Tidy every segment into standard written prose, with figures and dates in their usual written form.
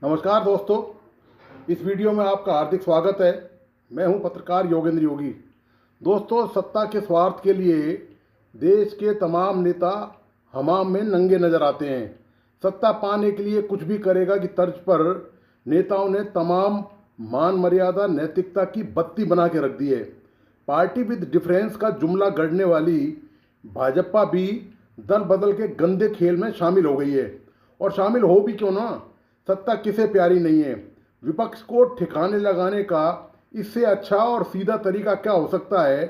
नमस्कार दोस्तों, इस वीडियो में आपका हार्दिक स्वागत है। मैं हूं पत्रकार योगेंद्र योगी। दोस्तों, सत्ता के स्वार्थ के लिए देश के तमाम नेता हमाम में नंगे नजर आते हैं। सत्ता पाने के लिए कुछ भी करेगा की तर्ज पर नेताओं ने तमाम मान मर्यादा नैतिकता की बत्ती बना के रख दी है। पार्टी विद डिफरेंस का जुमला गढ़ने वाली भाजपा भी दल बदल के गंदे खेल में शामिल हो गई है। और शामिल हो भी क्यों ना, सत्ता किसे प्यारी नहीं है। विपक्ष को ठिकाने लगाने का इससे अच्छा और सीधा तरीका क्या हो सकता है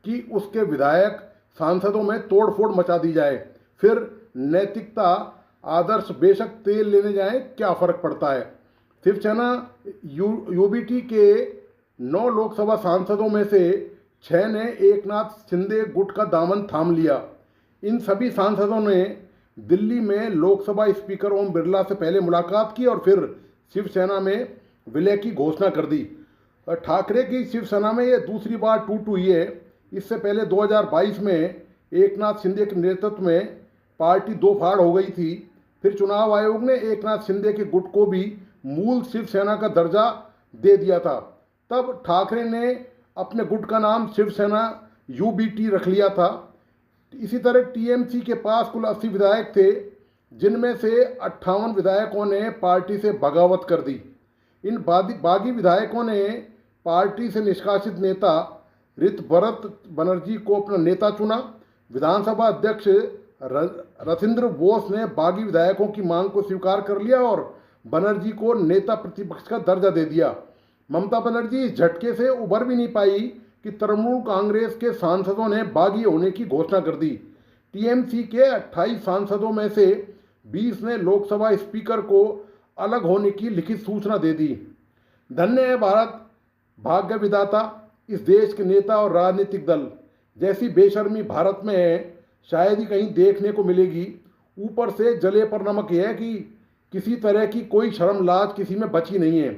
कि उसके विधायक सांसदों में तोड़फोड़ मचा दी जाए। फिर नैतिकता आदर्श बेशक तेल लेने जाए, क्या फर्क पड़ता है। शिवसेना यूबीटी के 9 लोकसभा सांसदों में से 6 ने एकनाथ शिंदे गुट का दामन थाम लिया। इन सभी सांसदों ने दिल्ली में लोकसभा स्पीकर ओम बिरला से पहले मुलाकात की और फिर शिवसेना में विलय की घोषणा कर दी। ठाकरे की शिवसेना में यह दूसरी बार टूट हुई है। इससे पहले 2022 में एकनाथ शिंदे के नेतृत्व में पार्टी दो फाड़ हो गई थी। फिर चुनाव आयोग ने एकनाथ शिंदे के गुट को भी मूल शिवसेना का दर्जा दे दिया था। तब ठाकरे ने अपने गुट का नाम शिवसेना यूबीटी रख लिया था। इसी तरह टीएमसी के पास कुल 80 विधायक थे, जिनमें से 58 विधायकों ने पार्टी से बगावत कर दी। इन बागी विधायकों ने पार्टी से निष्कासित नेता ऋतभरत बनर्जी को अपना नेता चुना। विधानसभा अध्यक्ष रथिंद्र बोस ने बागी विधायकों की मांग को स्वीकार कर लिया और बनर्जी को नेता प्रतिपक्ष का दर्जा दे दिया। ममता बनर्जी इस झटके से उबर भी नहीं पाई कि तृणमूल कांग्रेस के सांसदों ने बागी होने की घोषणा कर दी। टीएमसी के 28 सांसदों में से 20 ने लोकसभा स्पीकर को अलग होने की लिखित सूचना दे दी। धन्य है भारत, भाग्य विधाता। इस देश के नेता और राजनीतिक दल जैसी बेशर्मी भारत में शायद ही कहीं देखने को मिलेगी। ऊपर से जले पर नमक यह है कि किसी तरह की कोई शर्म लाज किसी में बची नहीं है।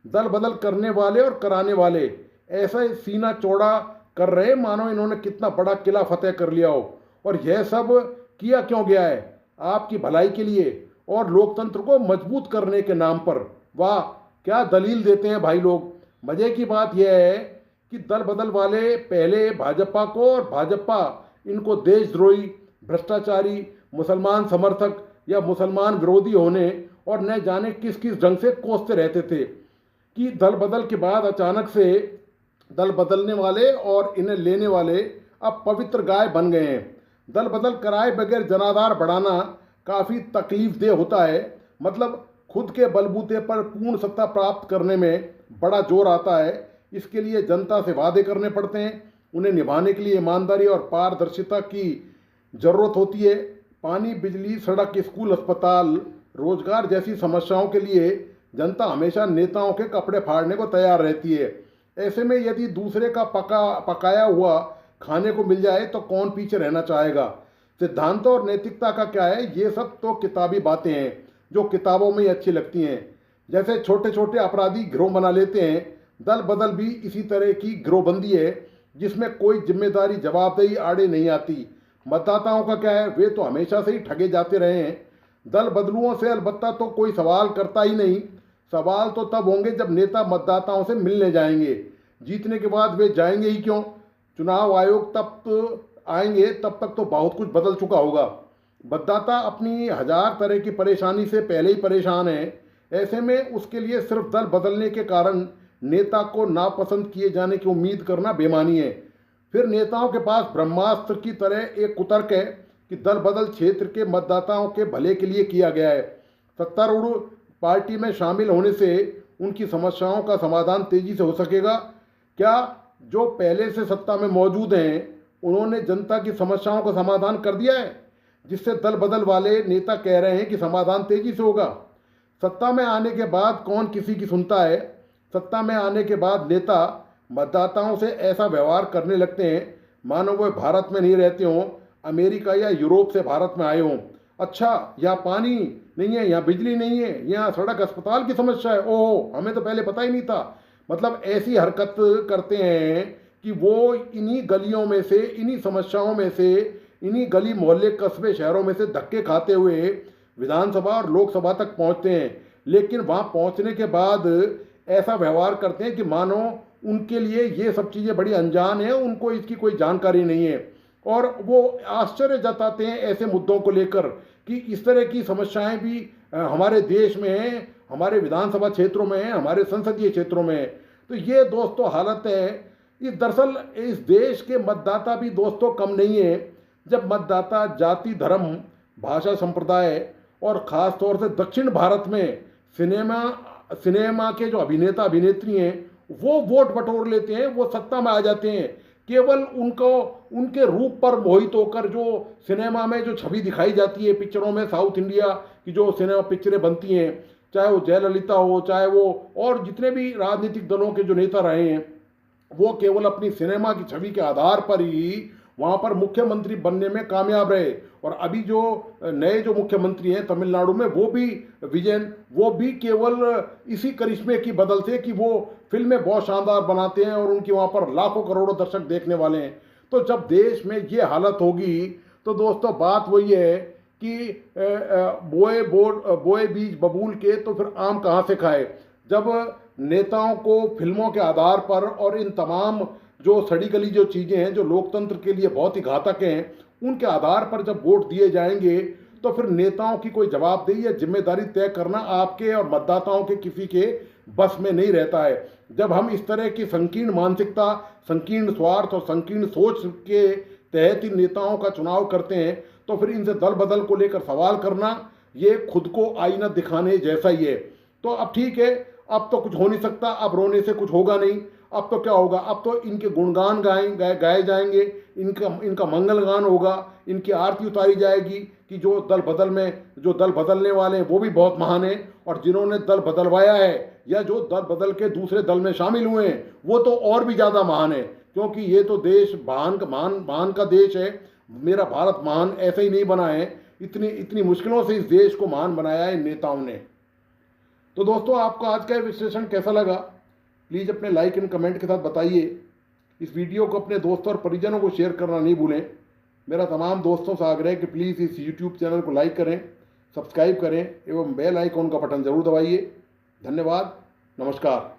दल बदल करने वाले और कराने वाले ऐसा सीना चौड़ा कर रहे मानो इन्होंने कितना बड़ा किला फतेह कर लिया हो। और यह सब किया क्यों गया है? आपकी भलाई के लिए और लोकतंत्र को मजबूत करने के नाम पर। वाह, क्या दलील देते हैं भाई लोग। मजे की बात यह है कि दल बदल वाले पहले भाजपा को और भाजपा इनको देशद्रोही, भ्रष्टाचारी, मुसलमान समर्थक या मुसलमान विरोधी होने और न जाने किस किस ढंग से कोसते रहते थे कि दल बदल के बाद अचानक से दल बदलने वाले और इन्हें लेने वाले अब पवित्र गाय बन गए हैं। दल बदल कराए बगैर जनाधार बढ़ाना काफ़ी तकलीफदेह होता है। मतलब खुद के बलबूते पर पूर्ण सत्ता प्राप्त करने में बड़ा जोर आता है। इसके लिए जनता से वादे करने पड़ते हैं। उन्हें निभाने के लिए ईमानदारी और पारदर्शिता की ज़रूरत होती है। पानी, बिजली, सड़क, स्कूल, अस्पताल, रोजगार जैसी समस्याओं के लिए जनता हमेशा नेताओं के कपड़े फाड़ने को तैयार रहती है। ऐसे में यदि दूसरे का पकाया हुआ खाने को मिल जाए तो कौन पीछे रहना चाहेगा। सिद्धांतों और नैतिकता का क्या है, ये सब तो किताबी बातें हैं जो किताबों में ही अच्छी लगती हैं। जैसे छोटे छोटे अपराधी गिरोह बना लेते हैं, दल बदल भी इसी तरह की गिरोहबंदी है जिसमें कोई जिम्मेदारी, जवाबदेही आड़े नहीं आती। मतदाताओं का क्या है, वे तो हमेशा से ही ठगे जाते रहे हैं। दल बदलुओं से अलबत्ता तो कोई सवाल करता ही नहीं। सवाल तो तब होंगे जब नेता मतदाताओं से मिलने जाएंगे। जीतने के बाद वे जाएंगे ही क्यों? चुनाव आयोग तब तो आएंगे, तब तक तो बहुत कुछ बदल चुका होगा। मतदाता अपनी हजार तरह की परेशानी से पहले ही परेशान है। ऐसे में उसके लिए सिर्फ दल बदलने के कारण नेता को नापसंद किए जाने की उम्मीद करना बेमानी है। फिर नेताओं के पास ब्रह्मास्त्र की तरह एक कुतर्क है कि दल बदल क्षेत्र के मतदाताओं के भले के लिए किया गया है। सत्तारूढ़ पार्टी में शामिल होने से उनकी समस्याओं का समाधान तेजी से हो सकेगा क्या? जो पहले से सत्ता में मौजूद हैं उन्होंने जनता की समस्याओं का समाधान कर दिया है, जिससे दल बदल वाले नेता कह रहे हैं कि समाधान तेजी से होगा। सत्ता में आने के बाद कौन किसी की सुनता है? सत्ता में आने के बाद नेता मतदाताओं से ऐसा व्यवहार करने लगते हैं मानो वे भारत में नहीं रहते हों, अमेरिका या यूरोप से भारत में आए हों। अच्छा, यहाँ पानी नहीं है, यहाँ बिजली नहीं है, यहाँ सड़क अस्पताल की समस्या है, ओहो हमें तो पहले पता ही नहीं था। मतलब ऐसी हरकत करते हैं कि वो इन्हीं गलियों में से, इन्हीं समस्याओं में से, इन्हीं गली मोहल्ले, कस्बे, शहरों में से धक्के खाते हुए विधानसभा और लोकसभा तक पहुंचते हैं। लेकिन वहाँ पहुँचने के बाद ऐसा व्यवहार करते हैं कि मानो उनके लिए ये सब चीज़ें बड़ी अनजान है, उनको इसकी कोई जानकारी नहीं है। और वो आश्चर्य जताते हैं ऐसे मुद्दों को लेकर कि इस तरह की समस्याएं भी हमारे देश में हैं, हमारे विधानसभा क्षेत्रों में हैं, हमारे संसदीय क्षेत्रों में हैं। तो ये दोस्तों हालत है। ये दरअसल इस देश के मतदाता भी दोस्तों कम नहीं है। जब मतदाता जाति, धर्म, भाषा, संप्रदाय और ख़ास तौर से दक्षिण भारत में सिनेमा के जो अभिनेता अभिनेत्री हैं वो वोट बटोर लेते हैं, वो सत्ता में आ जाते हैं, केवल उनके रूप पर मोहित होकर जो सिनेमा में जो छवि दिखाई जाती है पिक्चरों में, साउथ इंडिया की जो सिनेमा पिक्चरें बनती हैं, चाहे वो जयललिता हो, चाहे वो और जितने भी राजनीतिक दलों के जो नेता रहे हैं, वो केवल अपनी सिनेमा की छवि के आधार पर ही वहाँ पर मुख्यमंत्री बनने में कामयाब रहे। और अभी जो नए जो मुख्यमंत्री हैं तमिलनाडु में, वो भी विजयन, वो भी केवल इसी करिश्मे की बदल से कि वो फिल्में बहुत शानदार बनाते हैं और उनकी वहाँ पर लाखों करोड़ों दर्शक देखने वाले हैं। तो जब देश में ये हालत होगी तो दोस्तों बात वही है कि बोए बीज बबूल के तो फिर आम कहाँ से खाए। जब नेताओं को फिल्मों के आधार पर और इन तमाम जो सड़ी गली जो चीज़ें हैं जो लोकतंत्र के लिए बहुत ही घातक हैं, उनके आधार पर जब वोट दिए जाएंगे तो फिर नेताओं की कोई जवाबदेही या जिम्मेदारी तय करना आपके और मतदाताओं के किसी के बस में नहीं रहता है। जब हम इस तरह की संकीर्ण मानसिकता, संकीर्ण स्वार्थ और संकीर्ण सोच के तहत इन नेताओं का चुनाव करते हैं तो फिर इनसे दल बदल को लेकर सवाल करना ये खुद को आईना दिखाने जैसा ही है। तो अब ठीक है, अब तो कुछ हो नहीं सकता, अब रोने से कुछ होगा नहीं। अब तो क्या होगा, अब तो इनके गुणगान गाए जाएंगे, इनका मंगलगान होगा, इनकी आरती उतारी जाएगी कि जो दल बदलने वाले हैं वो भी बहुत महान हैं, और जिन्होंने दल बदलवाया है या जो दल बदल के दूसरे दल में शामिल हुए हैं वो तो और भी ज़्यादा महान है, क्योंकि ये तो देश महान का देश है। मेरा भारत महान ऐसे ही नहीं बना है, इतनी मुश्किलों से इस देश को महान बनाया है नेताओं ने। तो दोस्तों आपको आज का विश्लेषण कैसा लगा, प्लीज़ अपने लाइक एंड कमेंट के साथ बताइए। इस वीडियो को अपने दोस्तों और परिजनों को शेयर करना नहीं भूलें। मेरा तमाम दोस्तों से आग्रह है कि प्लीज़ इस यूट्यूब चैनल को लाइक करें, सब्सक्राइब करें एवं बेल आइकॉन का बटन ज़रूर दबाइए। धन्यवाद, नमस्कार।